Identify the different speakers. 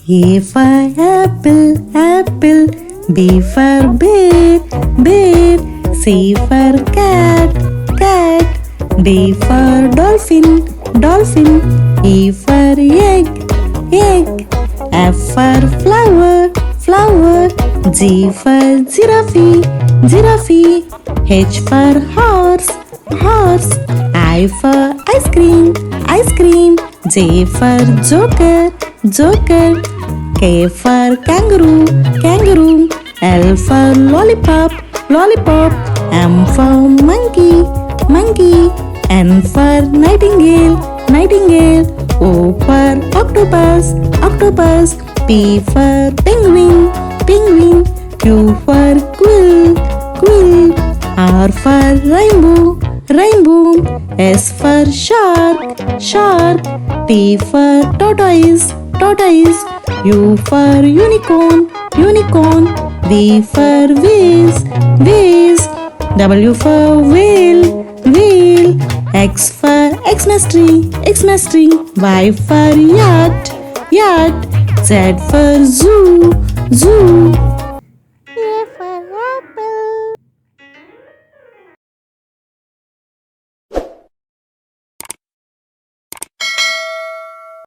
Speaker 1: A for apple, apple. B for bear, bear. C for cat, cat. D for dolphin, dolphin. E for egg, egg. F for flower, flower. G for giraffe, giraffe. H for horse, horse. I for ice cream, ice cream. J for joker, joker. K for kangaroo, kangaroo. L for lollipop, lollipop. M for monkey, monkey. N for nightingale, nightingale. O for octopus, octopus. P for penguin, penguin. Q for quill, quill. R for rainbow, rainbow. S for shark, shark. T for tortoise, tortoise. U for unicorn, unicorn. V for vase, vase. W for whale, whale. X for Xmas tree, Xmas tree. Y for yacht, yacht. Z for zoo, zoo.